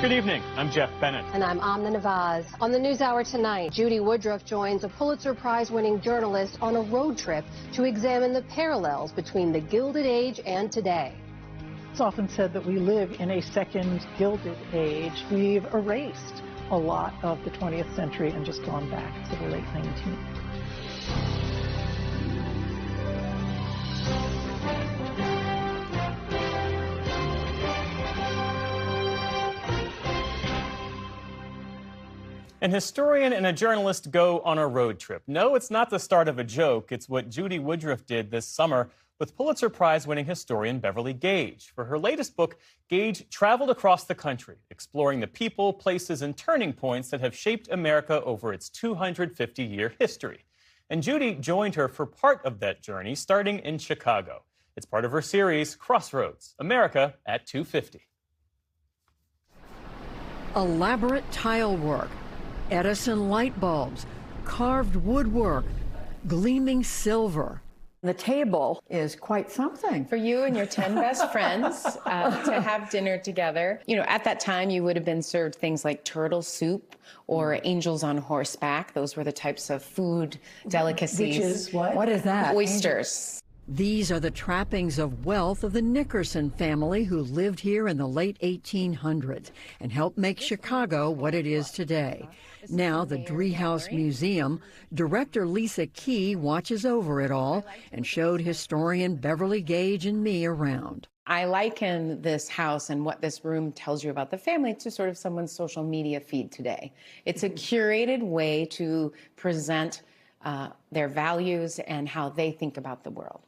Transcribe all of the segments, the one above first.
Good evening. I'm Jeff Bennett. And I'm Amna Nawaz. On the NewsHour tonight, Judy Woodruff joins a Pulitzer Prize-winning journalist on a road trip to examine the parallels between the Gilded Age and today. It's often said that we live in a second Gilded Age. We've erased a lot of the 20th century and just gone back to the late 19th. An historian and a journalist go on a road trip. No, it's not the start of a joke. It's what Judy Woodruff did this summer with Pulitzer Prize-winning historian Beverly Gage. For her latest book, Gage traveled across the country, exploring the people, places, and turning points that have shaped America over its 250-year history. And Judy joined her for part of that journey, starting in Chicago. It's part of her series, Crossroads, America at 250. Elaborate tile work, Edison light bulbs, carved woodwork, gleaming silver. The table is quite something. For you and your 10 best friends to have dinner together. You know, at that time, you would have been served things like turtle soup or angels on horseback. Those were the types of food delicacies. Which is what? What is that? Oysters. These are the trappings of wealth of the Nickerson family who lived here in the late 1800s and helped make Chicago what it is today. Now, the Driehaus Museum, director Lisa Key watches over it all and showed historian Beverly Gage and me around. I liken this house and what this room tells you about the family to sort of someone's social media feed today. It's a curated way to present their values and how they think about the world.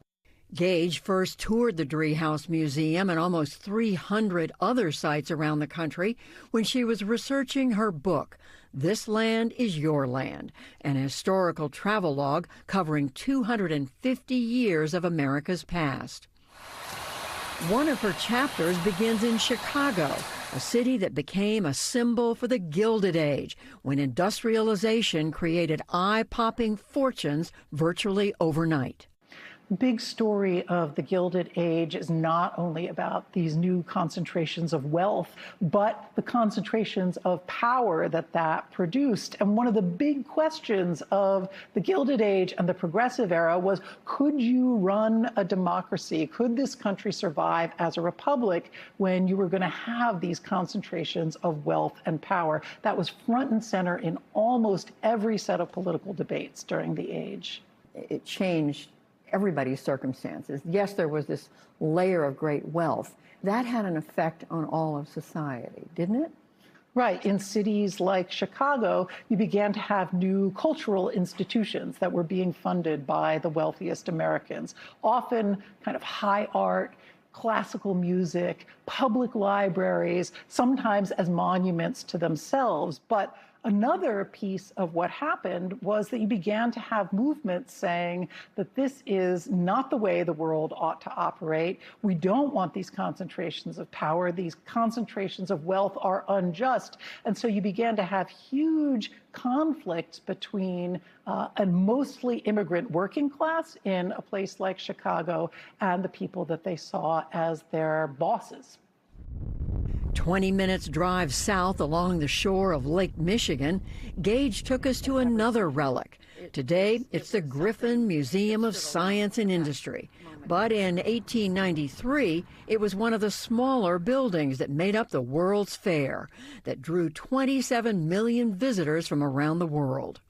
Gage first toured the Driehaus Museum and almost 300 other sites around the country when she was researching her book, This Land is Your Land, an historical travelogue covering 250 years of America's past. One of her chapters begins in Chicago, a city that became a symbol for the Gilded Age, when industrialization created eye-popping fortunes virtually overnight. The big story of the Gilded Age is not only about these new concentrations of wealth, but the concentrations of power that produced. And one of the big questions of the Gilded Age and the Progressive Era was, could you run a democracy? Could this country survive as a republic when you were going to have these concentrations of wealth and power? That was front and center in almost every set of political debates during the age. It changed everybody's circumstances. Yes, there was this layer of great wealth. That had an effect on all of society, didn't it? Right. In cities like Chicago, you began to have new cultural institutions that were being funded by the wealthiest Americans, often kind of high art, classical music, public libraries, sometimes as monuments to themselves. But another piece of what happened was that you began to have movements saying that this is not the way the world ought to operate. We don't want these concentrations of power. These concentrations of wealth are unjust. And so you began to have huge conflicts between a mostly immigrant working class in a place like Chicago and the people that they saw as their bosses. 20 minutes drive south along the shore of Lake Michigan, Gage took us to another relic. Today, it's the Griffin Museum of Science and Industry. But in 1893, it was one of the smaller buildings that made up the World's Fair that drew 27 million visitors from around the world.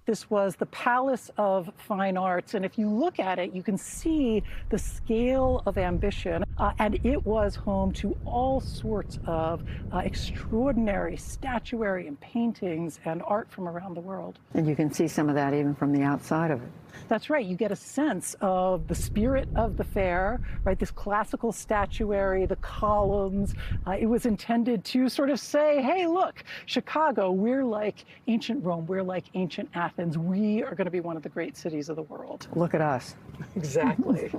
This was the Palace of Fine Arts, and if you look at it, you can see the scale of ambition, and it was home to all sorts of extraordinary statuary and paintings and art from around the world. And you can see some of that even from the outside of it. That's right. You get a sense of the spirit of the fair, right? This classical statuary, the columns. It was intended to sort of say, hey, look, Chicago, we're like ancient Rome, we're like ancient Athens. We are going to be one of the great cities of the world. Look at us. Exactly.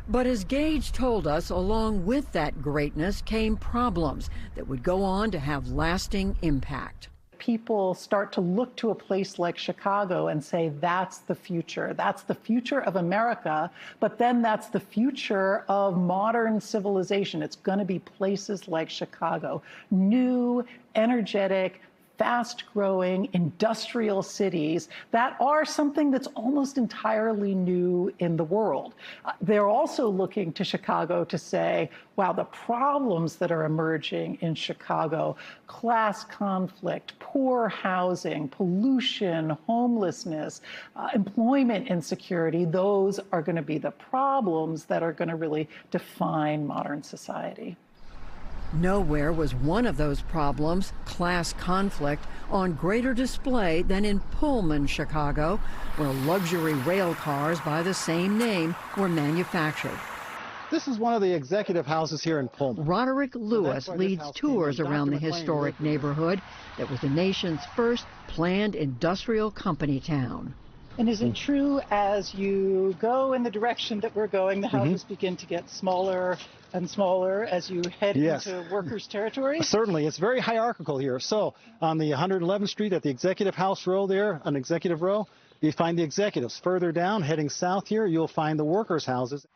But as Gage told us, along with that greatness came problems that would go on to have lasting impact. people start to look to a place like Chicago and say, that's the future. That's the future of America, but then that's the future of modern civilization. It's going to be places like Chicago, new, energetic, fast-growing industrial cities that are something that's almost entirely new in the world. They're also looking to Chicago to say, wow, the problems that are emerging in Chicago, class conflict, poor housing, pollution, homelessness, employment insecurity, those are going to be the problems that are going to really define modern society. Nowhere was one of those problems, class conflict, on greater display than in Pullman, Chicago, where luxury rail cars by the same name were manufactured. This is one of the executive houses here in Pullman. Roderick Lewis leads tours around the historic neighborhood that was the nation's first planned industrial company town. And is it true as you go in the direction that we're going, the houses begin to get smaller and smaller as you head into workers' territory? Certainly. It's very hierarchical here. So on the 111th Street at the Executive House row there, an executive row, you find the executives. Further down, heading south here, you'll find the workers' houses.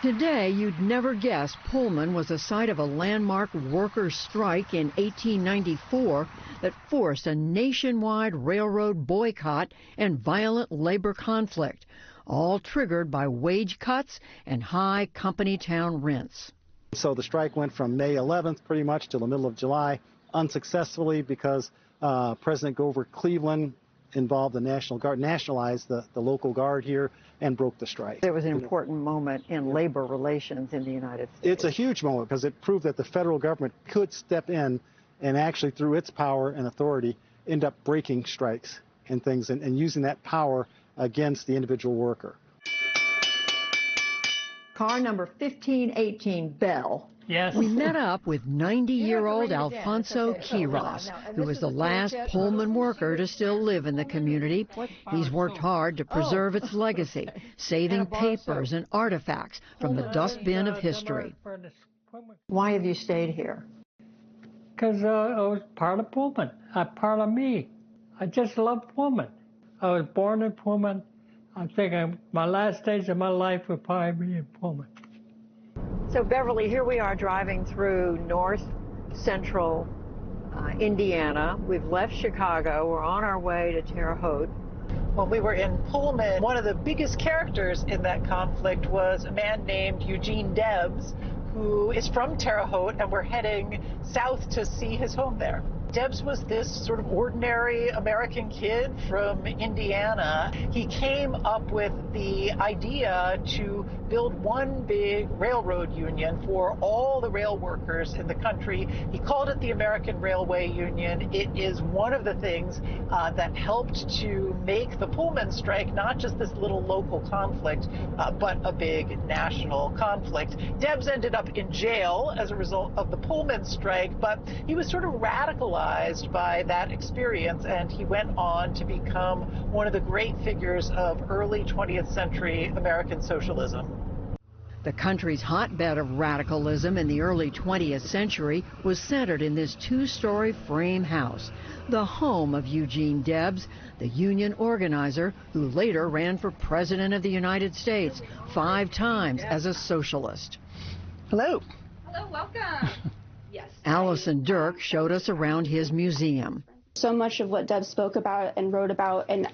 Today, you'd never guess Pullman was the site of a landmark workers' strike in 1894 that forced a nationwide railroad boycott and violent labor conflict, all triggered by wage cuts and high company town rents. So the strike went from May 11th pretty much to the middle of July, unsuccessfully because President Grover Cleveland involved the National Guard, nationalized the local guard here, and broke the strike. It was an important moment in labor relations in the United States. It's a huge moment because it proved that the federal government could step in and actually, through its power and authority, end up breaking strikes and things and using that power against the individual worker. Car number 1518, Bell. Yes. We met up with 90-year-old Alfonso Quiroz, who was the last Pullman worker to still live in the community. He's worked hard to preserve its legacy, saving papers and artifacts from the dustbin of history. Why have you stayed here? Because I was part of Pullman, part of me. I just love Pullman. I was born in Pullman. I'm thinking my last days of my life would probably be in Pullman. So, Beverly, here we are driving through north central Indiana. We've left Chicago. We're on our way to Terre Haute. When we were in Pullman, one of the biggest characters in that conflict was a man named Eugene Debs, who is from Terre Haute, and we're heading south to see his home there. Debs was this sort of ordinary American kid from Indiana. He came up with the idea to build one big railroad union for all the rail workers in the country. He called it the American Railway Union. It is one of the things that helped to make the Pullman strike not just this little local conflict, but a big national conflict. Debs ended up in jail as a result of the Pullman strike, but he was sort of radicalized by that experience, and he went on to become one of the great figures of early 20th century American socialism. The country's hotbed of radicalism in the early 20th century was centered in this two-story frame house, the home of Eugene Debs, the union organizer who later ran for President of the United States 5 times as a socialist. Hello. Hello, welcome. Yes. Allison Dirk showed us around his museum. So much of what Debs spoke about and wrote about and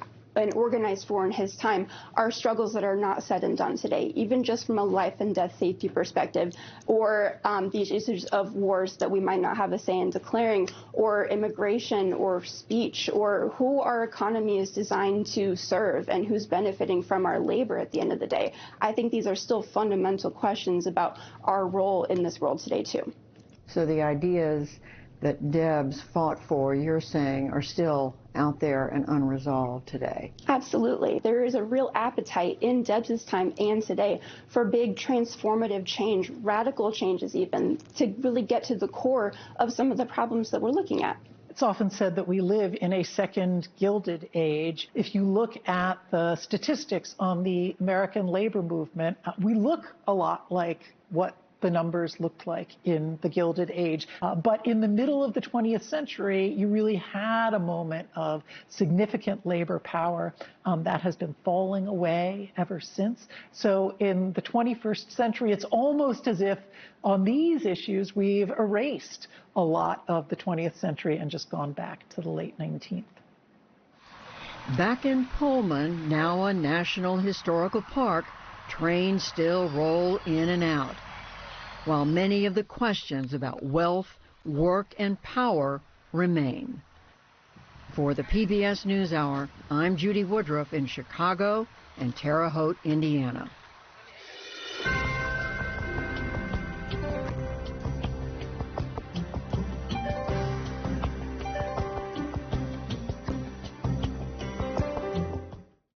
organized for in his time are struggles that are not said and done today, even just from a life and death safety perspective, or these issues of wars that we might not have a say in declaring, or immigration, or speech, or who our economy is designed to serve and who's benefiting from our labor at the end of the day. I think these are still fundamental questions about our role in this world today, too. So the ideas that Debs fought for, you're saying, are still out there and unresolved today. Absolutely. There is a real appetite in Debs's time and today for big transformative change, radical changes even, to really get to the core of some of the problems that we're looking at. It's often said that we live in a second Gilded Age. If you look at the statistics on the American labor movement, we look a lot like what the numbers looked like in the Gilded Age. But in the middle of the 20th century, you really had a moment of significant labor power that has been falling away ever since. So in the 21st century, it's almost as if on these issues, we've erased a lot of the 20th century and just gone back to the late 19th. Back in Pullman, now a National Historical Park, trains still roll in and out, while many of the questions about wealth, work, and power remain. For the PBS NewsHour, I'm Judy Woodruff in Chicago and Terre Haute, Indiana.